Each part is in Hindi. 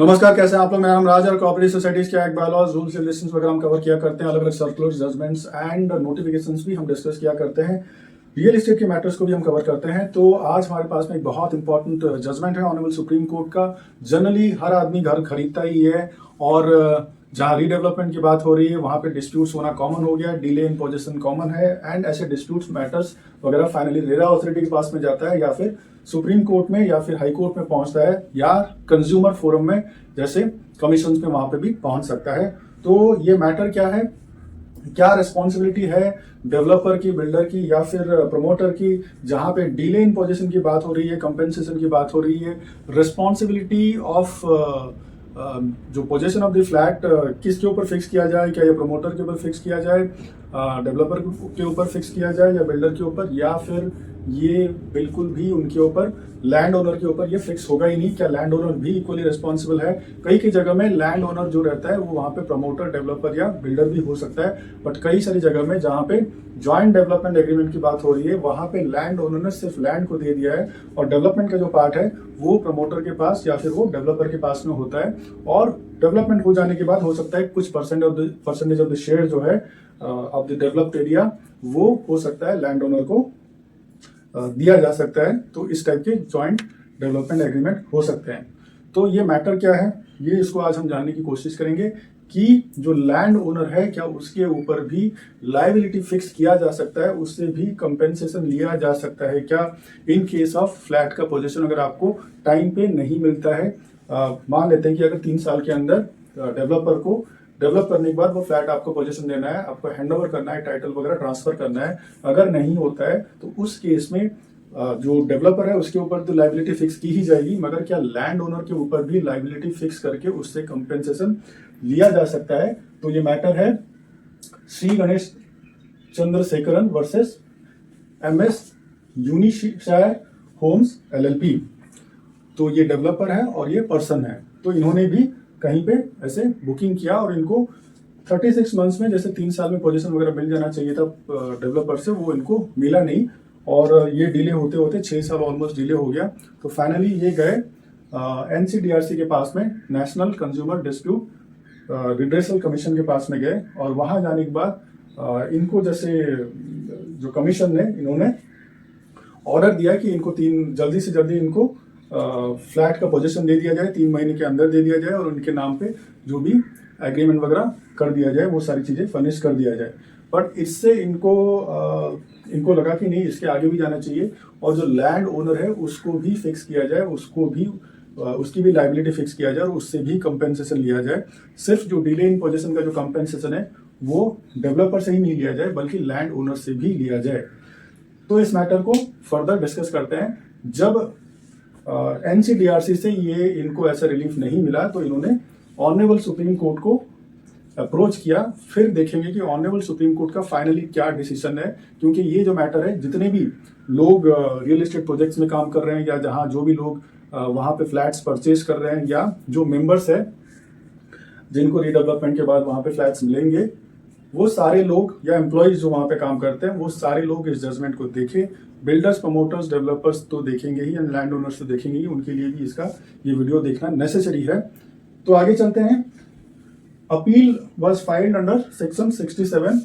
नमस्कार, कैसे हैं आप लोग। मेरा नाम राज और कॉर्पोरेट सोसाइटीज के एक्ट, बायलॉज, रूल्स रेगुलेशंस वगैरह हम कवर किया करते हैं। अलग अलग सर्कुलर्स, जजमेंट्स एंड नोटिफिकेशंस भी हम डिस्कस किया करते हैं। रियल एस्टेट के मैटर्स को भी हम कवर करते हैं। तो आज हमारे पास में एक बहुत इंपॉर्टेंट जजमेंट है ऑनरेबल सुप्रीम कोर्ट का। जनरली हर आदमी घर खरीदता ही है और जहाँ रीडेवलपमेंट की बात हो रही है वहाँ पे डिस्प्यूट्स होना कॉमन हो गया, डिले इन पोजीशन कॉमन है एंड ऐसे डिस्प्यूट्स मैटर्स वगैरह फाइनली रेरा अथॉरिटी के पास में जाता है या फिर सुप्रीम कोर्ट में या फिर हाई कोर्ट में पहुंचता है या कंज्यूमर फोरम में जैसे कमीशन पे वहां पे भी पहुंच सकता है। तो ये मैटर क्या है, क्या रिस्पॉन्सिबिलिटी है डेवलपर की, बिल्डर की या फिर प्रमोटर की, जहां पे डिले इन पोजीशन की बात हो रही है, कंपेंसेशन की बात हो रही है, रिस्पॉन्सिबिलिटी ऑफ जो पोजीशन ऑफ द फ्लैट किसके ऊपर फिक्स किया जाए, क्या ये प्रमोटर के ऊपर फिक्स किया जाए, डेवलपर के ऊपर फिक्स किया जाए या बिल्डर के ऊपर, या फिर ये बिल्कुल भी उनके ऊपर लैंड ओनर के ऊपर ये फिक्स होगा ही नहीं। क्या लैंड ओनर भी इक्वली रिस्पॉन्सिबल है? कई जगह में लैंड ओनर जो रहता है वो वहां पे प्रमोटर, डेवलपर या बिल्डर भी हो सकता है, बट कई सारी जगह में जहां पे जॉइंट डेवलपमेंट एग्रीमेंट की बात हो रही है वहां पे लैंड ओनर ने सिर्फ लैंड को दे दिया है और डेवलपमेंट का जो पार्ट है वो प्रमोटर के पास या फिर वो डेवलपर के पास में होता है। और डेवलपमेंट हो जाने के बाद हो सकता है कुछ परसेंटेज ऑफ द शेयर जो है ऑफ द डेवलप्ड एरिया वो हो सकता है लैंड ओनर को दिया जा सकता है। तो इस टाइप के जॉइंट डेवलपमेंट एग्रीमेंट हो सकते हैं। तो ये मैटर क्या है, ये इसको आज हम जानने की कोशिश करेंगे कि जो लैंड ओनर है क्या उसके ऊपर भी लायबिलिटी फिक्स किया जा सकता है, उससे भी कंपेंसेशन लिया जा सकता है क्या इन केस ऑफ फ्लैट का पोजीशन अगर आपको टाइम पे नहीं मिलता है। मान लेते हैं कि अगर 3 साल के अंदर डेवलपर को डेवलप करने के बाद वो फ्लैट आपको पोजीशन देना है, आपको हैंड ओवर करना है, टाइटल वगैरह ट्रांसफर करना है, अगर नहीं होता है तो उस केस में जो डेवलपर है उसके ऊपर तो लायबिलिटी फिक्स की ही जाएगी, मगर क्या लैंड ओनर के ऊपर भी लायबिलिटी फिक्स करके उससे कंपेंसेशन लिया जा सकता है। तो ये मैटर है Shri Ganesh Chandrasekaran versus MS Unishire Homes LLP। तो ये डेवलपर है और ये पर्सन है। तो इन्होंने भी कहीं पे ऐसे बुकिंग किया और इनको 36 मंथ्स में, जैसे 3 साल में पोजीशन वगैरह मिल जाना चाहिए था डेवलपर से, वो इनको मिला नहीं और ये डिले होते होते 6 साल ऑलमोस्ट डिले हो गया। तो फाइनली ये गए NCDRC के पास में, national consumer dispute redressal commission के पास में गए और वहां जाने के बाद इनको जैसे जो कमीशन ने इन्होंने ऑर्डर दिया कि इनको जल्दी से जल्दी इनको फ्लैट का पोजीशन दे दिया जाए, 3 महीने के अंदर दे दिया जाए और उनके नाम पे जो भी एग्रीमेंट वगैरह कर दिया जाए, वो सारी चीजें फर्निश कर दिया जाए। बट इससे इनको लगा कि नहीं, इसके आगे भी जाना चाहिए और जो लैंड ओनर है उसको भी फिक्स किया जाए, उसकी भी लायबिलिटी फिक्स किया जाए और उससे भी कंपेंसेशन लिया जाए। सिर्फ जो डिले इन पोजीशन का जो कंपेंसेशन है वो डेवलपर से ही नहीं लिया जाए बल्कि लैंड ओनर से भी लिया जाए। तो इस मैटर को फर्दर डिस्कस करते हैं। जब NCDRC से ये इनको ऐसा रिलीफ नहीं मिला तो इन्होंने ऑनरेबल सुप्रीम कोर्ट को अप्रोच किया। फिर देखेंगे कि ऑनरेबल सुप्रीम कोर्ट का फाइनली क्या डिसीजन है, क्योंकि ये जो मैटर है, जितने भी लोग रियल एस्टेट प्रोजेक्ट्स में काम कर रहे हैं या जहां जो भी लोग वहां पे फ्लैट्स परचेज कर रहे हैं या जो मेंबर्स है जिनको रीडेवलपमेंट के बाद वहां पे फ्लैट्स मिलेंगे, वो सारे लोग या एम्प्लॉयज जो वहां पे काम करते हैं वो सारे लोग इस जजमेंट को देखें। बिल्डर्स, प्रमोटर्स, डेवलपर्स तो देखेंगे ही एंड लैंड ओनर्स तो देखेंगे ही, उनके लिए भी इसका ये वीडियो देखना नेसेसरी है। तो आगे चलते हैं। Appeal was filed under section 67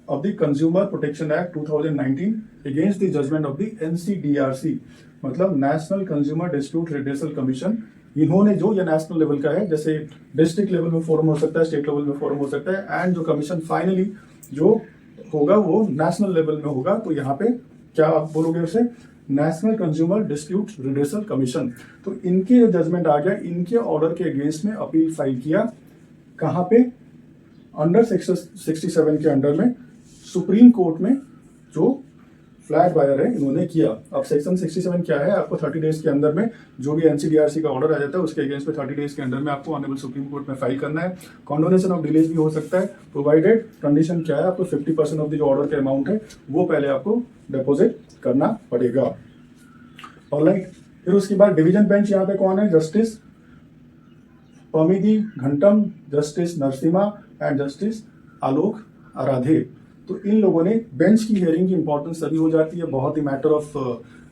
of the consumer protection act 2019 against the judgement of the NCDRC, मतलब national consumer dispute redressal commission. इन्होंने जो ये नेशनल लेवल का है, जैसे डिस्ट्रिक्ट लेवल में फोरम हो सकता है, स्टेट लेवल में फोरम हो सकता है, एंड जो कमीशन फाइनली जो होगा वो नेशनल लेवल में होगा। तो यहाँ पे क्या आप बोलोगे उसे, national consumer dispute redressal commission. तो इनके जो जजमेंट आ गया, इनके ऑर्डर के अगेंस्ट में अपील फाइल किया। कहां पे? अंडर सेक्शन 67 के अंडर में सुप्रीम कोर्ट में जो फ्लैट बायर है इन्होंने किया। अब सेक्शन 67 क्या है, आपको 30 डेज के अंदर में जो भी NCDRC का ऑर्डर आ जाता है उसके अगेंस्ट में 30 डेज के अंदर में आपको ऑनरेबल सुप्रीम कोर्ट में फाइल करना है। कॉन्डोनेशन ऑफ डिलेज भी हो सकता है, प्रोवाइडेड कंडीशन क्या है, आपको 50% ऑफ द जो ऑर्डर का अमाउंट है वो पहले आपको डिपॉजिट करना पड़ेगा। ऑलराइट, फिर उसके बाद डिवीजन बेंच यहाँ पे कौन है? Justice Pamidighantam, justice Narasimha and justice Alok Aradhe. तो इन लोगों ने बेंच की हियरिंग की इंपॉर्टेंस तभी हो जाती है, बहुत ही matter of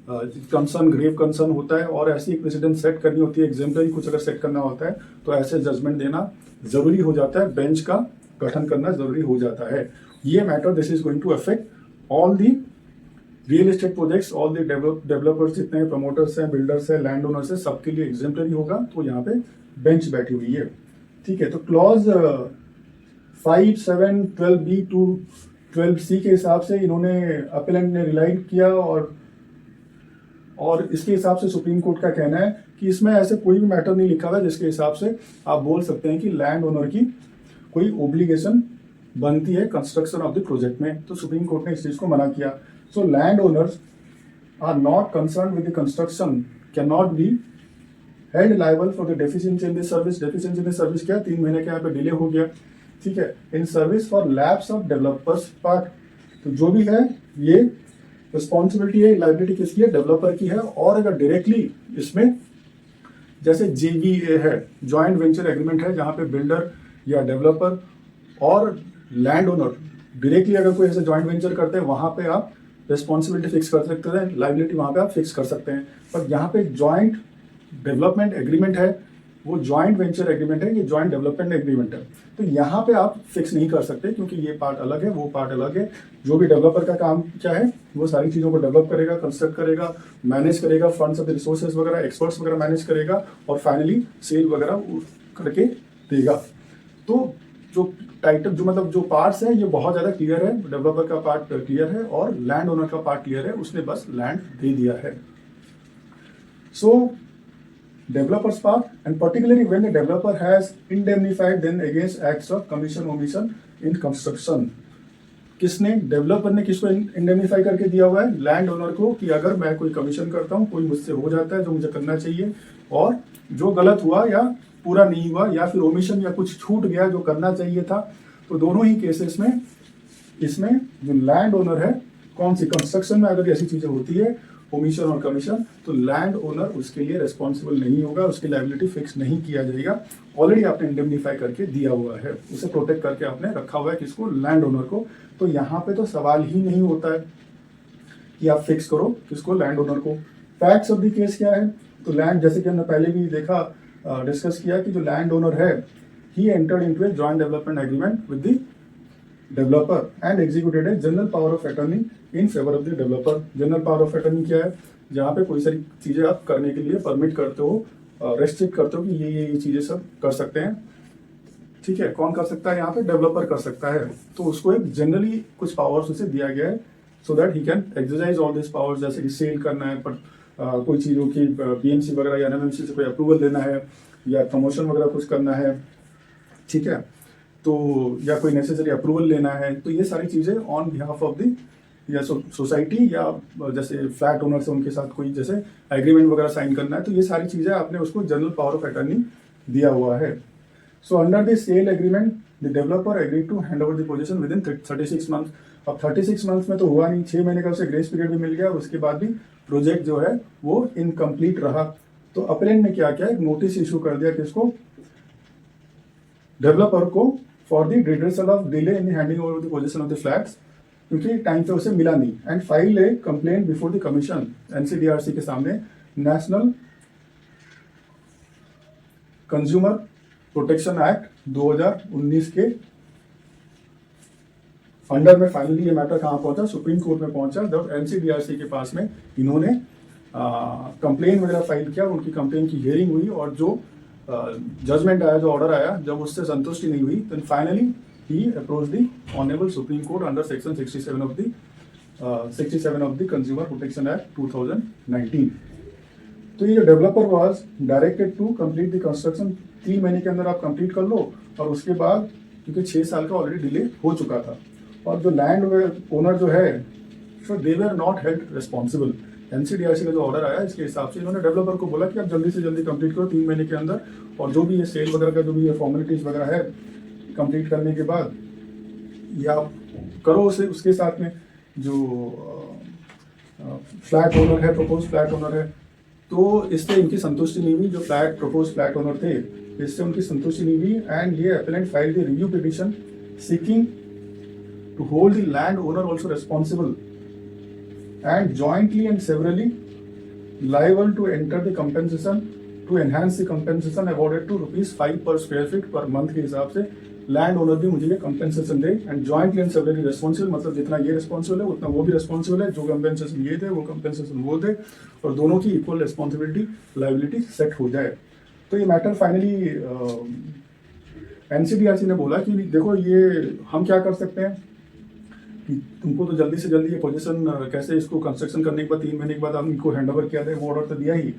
concern grave concern होता है और ऐसी एक प्रेसिडेंट सेट करनी होती है, एग्जाम्पल कुछ अगर सेट करना होता है तो ऐसे जजमेंट देना जरूरी हो जाता है, बेंच का गठन करना जरूरी हो जाता है। ये matter this is going to affect all the real estate projects, all the developers, जितने प्रमोटर्स हैं, बिल्डर्स हैं, लैंड ओनर्स हैं, सबके लिए एग्जाम्पलरी होगा। तो यहाँ पे बेंच बैठी हुई है, ठीक है। तो क्लॉज 5, 7, 12B टू 12C के हिसाब से इन्होंने अपीलेंट ने रिलाइड किया और इसके हिसाब से सुप्रीम कोर्ट का कहना है कि इसमें ऐसे कोई भी मैटर नहीं लिखा हुआ है जिसके हिसाब से आप बोल सकते हैं कि लैंड ओनर की कोई ओब्लिगेशन बनती है कंस्ट्रक्शन ऑफ द प्रोजेक्ट में। तो सुप्रीम कोर्ट ने इस चीज को मना किया। So land owners are not concern with the construction can not be held liable for the deficiency in the service. Deficiency in the service क्या, 3 महीने के यहाँ पे डिले हो गया, ठीक है, in service for lapse of developers part. तो जो भी है ये रिस्पॉन्सिबिलिटी है, लाइबिलिटी किसकी है, डेवलपर की है। और अगर डायरेक्टली इसमें जैसे JVA है, जॉइंट वेंचर एग्रीमेंट है, जहां पे बिल्डर या डेवलपर और लैंड ओनर डायरेक्टली अगर कोई ऐसे जॉइंट वेंचर करते हैं, वहां पे आप रिस्पॉन्सिबिलिटी फिक्स कर सकते हैं, लाइबिलिटी वहां पे आप फिक्स कर सकते हैं। पर यहाँ पे जॉइंट डेवलपमेंट एग्रीमेंट है, वो जॉइंट वेंचर एग्रीमेंट है, ये जॉइंट डेवलपमेंट एग्रीमेंट है। तो यहाँ पे आप फिक्स नहीं कर सकते क्योंकि ये पार्ट अलग है, वो पार्ट अलग है। जो भी डेवलपर का काम क्या है, वो सारी चीजों को डेवलप करेगा, कंस्ट्रक्ट करेगा, मैनेज करेगा, फंड्स ऑफ द रिसोर्सेज वगैरह, एक्सपर्ट्स वगैरह मैनेज करेगा और फाइनली सेल वगैरह करके देगा। तो जो टाइटल जो पार्ट्स है ये बहुत ज्यादा क्लियर है, डेवलपर का पार्ट क्लियर है और लैंड ओनर का पार्ट क्लियर है, उसने बस लैंड दे दिया है। सो developers part, and particularly when the developer has indemnified then against acts of commission omission in construction। किसने, डेवलपर ने किसको इंडेमनीफाई करके दिया हुआ है, लैंड ओनर को, कि अगर मैं कोई कमीशन करता हूँ, कोई मुझसे हो जाता है जो मुझे करना चाहिए और जो गलत हुआ या पूरा नहीं हुआ या फिर ओमिशन या कुछ छूट गया जो करना चाहिए था, तो दोनों ही केसेस में इसमें जो लैंड ओनर है, कौन सी कंस्ट्रक्शन में अगर ऐसी चीजें होती है ओमिशन और कमीशन, तो लैंड ओनर उसके लिए रिस्पॉन्सिबल नहीं होगा, उसकी लायबिलिटी फिक्स नहीं किया जाएगा। ऑलरेडी आपने इंडेमनीफाई करके दिया हुआ है, उसे प्रोटेक्ट करके आपने रखा हुआ है, किसको, लैंड ओनर को। तो यहाँ पे तो सवाल ही नहीं होता है कि आप फिक्स करो किसको, लैंड ओनर को। फैक्ट्स ऑफ द केस क्या है, तो लैंड, जैसे कि हमने पहले भी देखा, डिस्कस किया कि जो लैंड ओनर है, he entered into a joint development agreement with the developer and executed a general power of attorney in favour of the developer. General power of attorney क्या है, जहाँ पे कोई सारी चीजें आप करने के लिए परमिट करते हो, रेस्ट्रिक्ट करते हो कि ये चीजें सब कर सकते हैं, ठीक है। कौन कर सकता है, यहाँ पे डेवलपर कर सकता है। तो उसको एक जनरली कुछ पावर्स उसे दिया गया है so that he can exercise all this powers, जैसे कि सेल करना है, पर कोई चीजों की BMC वगैरह या NMMC से कोई अप्रूवल लेना है या प्रमोशन वगैरह कुछ करना है, ठीक है, तो या कोई नेसेसरी अप्रूवल लेना है। तो ये सारी चीजें ऑन बिहाफ ऑफ द या सोसाइटी या जैसे फ्लैट ओनर से उनके साथ कोई जैसे एग्रीमेंट वगैरह साइन करना है, तो ये सारी चीजें आपने उसको जनरल पावर ऑफ अटॉर्नी दिया हुआ है। So under the sale agreement the developer agree to hand over the position within 36 month. अब 36 मंथ में तो हुआ नहीं, 6 महीने का उसे ग्रेस पीरियड भी मिल गया और उसके बाद भी प्रोजेक्ट जो है वो इनकम्प्लीट रहा। तो अपीलेंट ने क्या किया, एक नोटिस इशू कर दिया किसको, डेवलपर को, for the redressal of delay in handing over the position of the flats, क्योंकि टाइम पे उसे मिला नहीं, and file A complaint before the commission NCDRC के सामने, नेशनल कंज्यूमर प्रोटेक्शन एक्ट 2019 के अंडर में। फाइनली ये मैटर कहाँ पहुंचा, सुप्रीम कोर्ट में पहुंचा, जब NCDRC के पास में इन्होंने कंप्लेन वगैरह फाइल किया, उनकी कंप्लेन की हियरिंग हुई और जो जजमेंट आया, जो ऑर्डर आया, जब उससे संतुष्टि नहीं हुई, then finally he approached the Honorable Supreme Court under Section 67 of the Consumer Protection Act 2019। तो ये जो developer was directed to complete the construction, 3 महीने के अंदर आप कंप्लीट कर लो, और उसके बाद क्योंकि 6 साल का ऑलरेडी डिले हो चुका था, और जो लैंड ओनर जो है, so they were not held responsible. NCDRC का जो ऑर्डर आया, इसके हिसाब से इन्होंने डेवलपर को बोला कि आप जल्दी से जल्दी कंप्लीट करो 3 महीने के अंदर, और जो भी ये सेल वगैरह का जो भी ये फॉर्मेलिटीज वगैरह है कंप्लीट करने के बाद या करो उसे, उसके साथ में जो फ्लैट ओनर है, प्रपोज फ्लैट ओनर है, तो इससे इनकी संतुष्टि नहीं हुई, जो प्रपोज फ्लैट ओनर थे, इससे उनकी संतुष्टि नहीं हुई, एंड ये appellant filed the review petition seeking to hold the land owner also responsible and jointly and severally liable to enter the compensation to enhance the compensation awarded to ₹5 per square feet per month के हिसाब से लैंड ओनर भी मुझे ये compensation they and jointly and severally responsible, मतलब जितना ये रिस्पॉन्सिबल है उतना वो भी रिस्पॉन्सिबल है, जो कंपेंसेशन ये दे वो कंपेंसेशन वो दे और दोनों की इक्वल रिस्पॉन्सिबिलिटी लाइबिलिटी सेट हो जाए। तो ये मैटर फाइनली एनसीडीआरसी ने बोला कि देखो ये हम क्या कर सकते हैं कि तुमको तो जल्दी से जल्दी ये पोजीशन कैसे इसको कंस्ट्रक्शन करने के बाद 3 महीने के बाद हम इनको हैंड ओवर किया था, वो ऑर्डर तो दिया ही,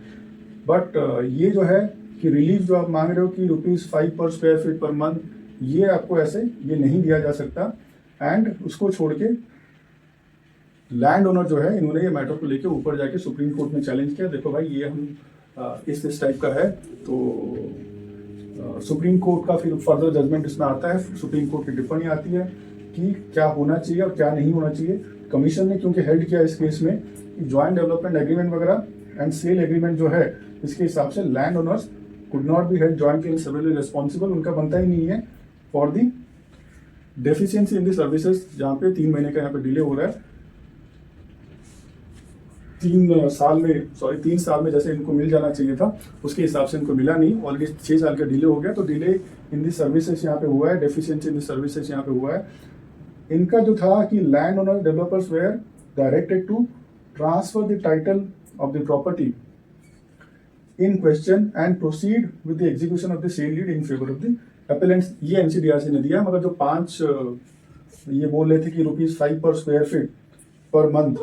बट ये जो है कि रिलीफ जो आप मांग रहे हो कि ₹5 पर स्क्वायर फीट पर मंथ, ये आपको ऐसे ये नहीं दिया जा सकता। एंड उसको छोड़ के लैंड ओनर जो है इन्होंने ये मैटर को लेके ऊपर जाके सुप्रीम कोर्ट में चैलेंज किया, देखो भाई ये हम इस टाइप का है। तो सुप्रीम कोर्ट का फिर फर्दर जजमेंट इसमें आता है, सुप्रीम कोर्ट की टिप्पणी आती है कि क्या होना चाहिए और क्या नहीं होना चाहिए। कमीशन ने क्योंकि हेल्ड किया इस केस में कि ज्वाइंट डेवलपमेंट एग्रीमेंट वगैरह एंड सेल एग्रीमेंट जो है इसके हिसाब से land owners could not be held jointly and severally responsible, उनका बनता ही नहीं है for the deficiency in the services, जहाँ पे 3 महीने का यहाँ पे डिले हो रहा है। 3 साल में जैसे इनको मिल जाना चाहिए था उसके हिसाब से इनको मिला नहीं, ऑलरेडी 6 साल का डिले हो गया। तो डिले इन दी सर्विसेज यहाँ पे हुआ है, डेफिशिएंसी इन दी सर्विसेज यहाँ पे हुआ है। इनका जो था कि land owner developers were directed to transfer the title of the property in question and proceed with the execution of the sale deed in favour of the appellants. ये एनसीडीआरसी ने दिया, मगर जो 5 ये बोल रहे थे कि ₹5 पर स्क्वायर फीट पर मंथ,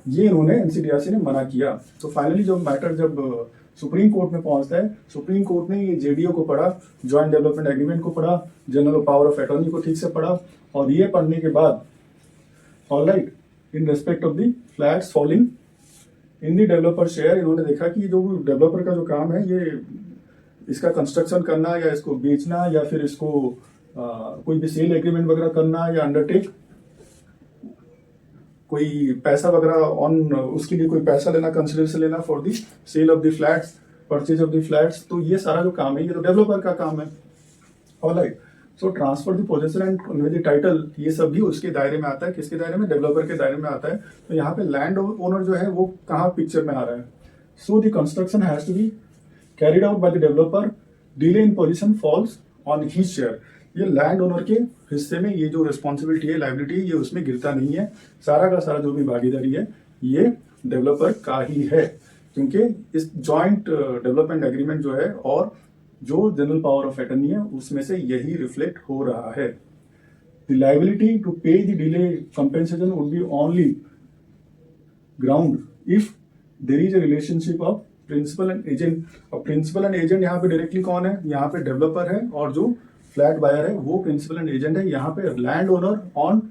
ये इन्होंने एनसीडीआरसी ने मना किया। तो फाइनली जो मैटर जब सुप्रीम कोर्ट में पहुंचता है, सुप्रीम कोर्ट ने ये जेडीओ को पढ़ा, जॉइंट डेवलपमेंट एग्रीमेंट को पढ़ा, जनरल पावर ऑफ अटॉर्नी को ठीक से पढ़ा, और ये पढ़ने के बाद alright in respect of the flats falling in the developer share, इन्होंने देखा कि जो डेवलपर का जो काम है ये इसका कंस्ट्रक्शन करना या इसको बेचना या फिर इसको कोई भी सेल एग्रीमेंट वगैरह करना या अंडरटेक कोई पैसा वगैरह ऑन उसके लिए कोई पैसा लेना, कंसिडरेशन लेना for the sale of the flats, purchase of the flats, तो ये सारा जो काम है ये तो डेवलपर का काम है। Alright, so transfer the possession and convey the title, ये सब भी उसके दायरे में आता है। किसके दायरे में? डेवलपर के दायरे में आता है। तो यहाँ पे लैंड ओनर जो है वो कहाँ पिक्चर में आ रहा है? So the construction has to be carried out by the developer, delay in possession falls on his share। ये लैंड ओनर के हिस्से में ये जो रिस्पॉन्सिबिलिटी है, लाइबिलिटी है, ये उसमें गिरता नहीं है। सारा का सारा जो भी भागीदारी है ये डेवलपर का ही है, क्योंकि इस जॉइंट डेवलपमेंट एग्रीमेंट जो है और जो जनरल पावर ऑफ अटर्नी है उसमें से यही रिफ्लेक्ट हो रहा है। The liability to pay the delay compensation would be only ground if there is a relationship of principal and agent. और प्रिंसिपल एंड एजेंट यहाँ पे डायरेक्टली कौन है? यहाँ पे डेवलपर है, और जो फ्लैट बायर है वो प्रिंसिपल एंड एजेंट है। यहाँ पे लैंड ओनर ऑन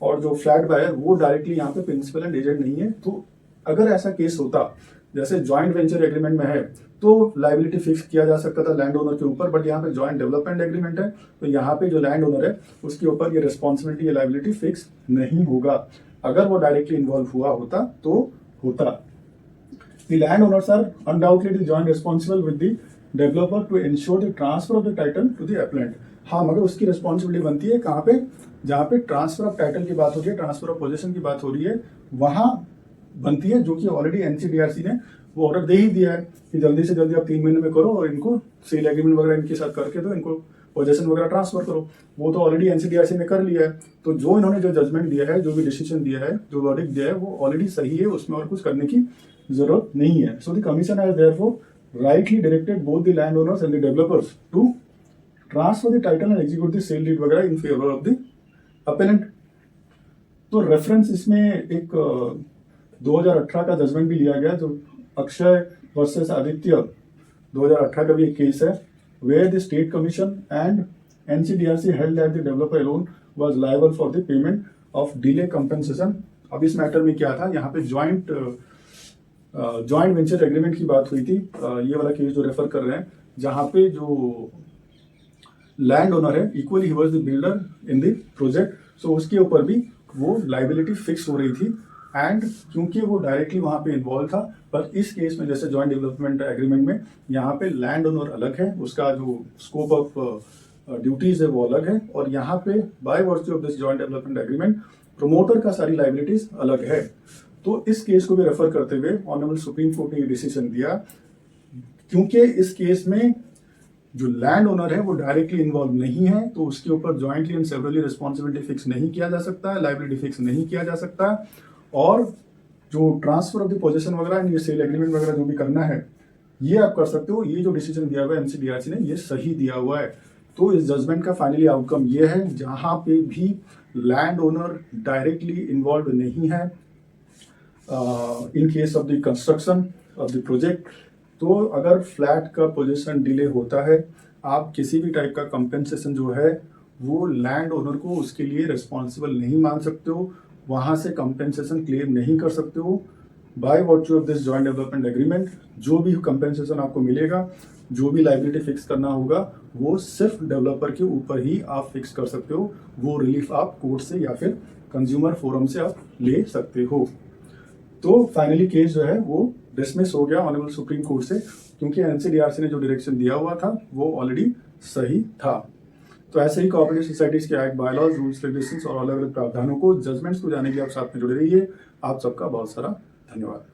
और जो फ्लैट बायर वो डायरेक्टली यहाँ पे प्रिंसिपल एंड एजेंट नहीं है। तो अगर ऐसा केस होता जैसे जॉइंट वेंचर एग्रीमेंट में है तो लाइबिलिटी फिक्स किया जा सकता था लैंड ओनर के ऊपर, बट यहाँ पे जॉइंट डेवलपमेंट एग्रीमेंट है तो यहाँ पे जो लैंड ओनर है उसके ऊपर ये रिस्पॉन्सिबिलिटी, ये लाइबिलिटी फिक्स नहीं होगा। अगर वो डायरेक्टली इन्वॉल्व हुआ होता तो होता। The landowners are undoubtedly joint responsible with the developer to ensure the transfer of the title to the appellant। हाँ, मगर उसकी रिस्पॉन्सिबिलिटी बनती है कहाँ पे? जहाँ पे ट्रांसफर ऑफ टाइटल की बात हो रही है, ट्रांसफर ऑफ पोजीशन की बात हो रही है, वहां बनती है, जो कि ऑलरेडी एनसीडीआरसी ने वो ऑर्डर दे ही दिया है कि जल्दी से जल्दी आप 3 महीने में करो और इनको सेल एग्रीमेंट वगैरह इनके साथ करके दो, इनको पोजीशन वगैरह ट्रांसफर करो। वो तो ऑलरेडी एनसीडीआरसी ने कर लिया है। तो जो इन्होंने जो जजमेंट दिया है, जो भी डिसीजन दिया है, जो वर्डिक्ट दिया है, वो ऑलरेडी सही है, उसमें और कुछ करने की जरूरत नहीं है। So the commission has therefore rightly directed both the land owners and the developers to transfer the title and execute the sale deed वगैरह in favour of the appellant. तो रेफरेंस इसमें एक 2018 का जजमेंट भी लिया गया, जो अक्षय वर्सेस आदित्य 2018 का भी एक केस है, where the state commission and NCDRC held that the developer alone was liable for the payment of delay compensation. अब इस मैटर में क्या था, यहाँ पे ज्वाइंट वेंचर एग्रीमेंट की बात हुई थी। ये वाला केस जो रेफर कर रहे हैं, जहाँ पे जो लैंड ओनर है इक्वली ही was the builder in the project, so उसके ऊपर भी वो लाइबिलिटी फिक्स हो रही थी। एंड क्योंकि वो डायरेक्टली वहां पे इन्वॉल्व था, पर इस केस में जैसे जॉइंट डेवलपमेंट एग्रीमेंट में यहाँ पे लैंड ओनर अलग है, उसका जो स्कोप ऑफ ड्यूटीज है वो अलग है, और यहाँ पे by virtue of this joint development agreement promoter का सारी लाइबिलिटीज अलग है। तो इस केस को भी रेफर करते हुए ऑनरेबल सुप्रीम कोर्ट ने ये डिसीजन दिया, क्योंकि इस केस में जो लैंड ओनर है वो डायरेक्टली इन्वॉल्व नहीं है, तो उसके ऊपर jointly and severally responsibility fix नहीं किया जा सकता है, लाइबिलिटी फिक्स नहीं किया जा सकता, और जो ट्रांसफर ऑफ द पोजीशन वगैरह एंड ये सेल एग्रीमेंट वगैरह जो भी करना है ये आप कर सकते हो। ये जो डिसीजन दिया हुआ है एमसीडीआरसी ने ये सही दिया हुआ है। तो इस जजमेंट का फाइनली आउटकम ये है, जहां पे भी लैंड ओनर डायरेक्टली इन्वॉल्व नहीं है in case of the construction of the project, तो अगर फ्लैट का पोजीशन डिले होता है, आप किसी भी टाइप का कंपेंसेशन जो है वो लैंड ओनर को उसके लिए रिस्पॉन्सिबल नहीं मान सकते हो, वहां से कंपेंसेशन क्लेम नहीं कर सकते हो। By virtue of this joint development agreement जो भी कंपेंसेशन आपको मिलेगा, जो भी लाइबिलिटी फिक्स करना होगा, वो सिर्फ डेवलपर के ऊपर ही आप फिक्स कर सकते हो। वो रिलीफ आप कोर्ट से या फिर कंज्यूमर फोरम से आप ले सकते हो। तो फाइनली केस जो है वो डिसमिस हो गया ऑनरेबल सुप्रीम कोर्ट से, क्योंकि एनसीडीआरसी ने जो डायरेक्शन दिया हुआ था वो ऑलरेडी सही था। तो ऐसे ही कोऑपरेटिव सोसाइटीज के एक्ट, बायलॉज, रूल्स, रेगुलेशंस और अलग अलग प्रावधानों को, जजमेंट्स को जानने के लिए आप साथ में जुड़े रहिए। आप सबका बहुत सारा धन्यवाद।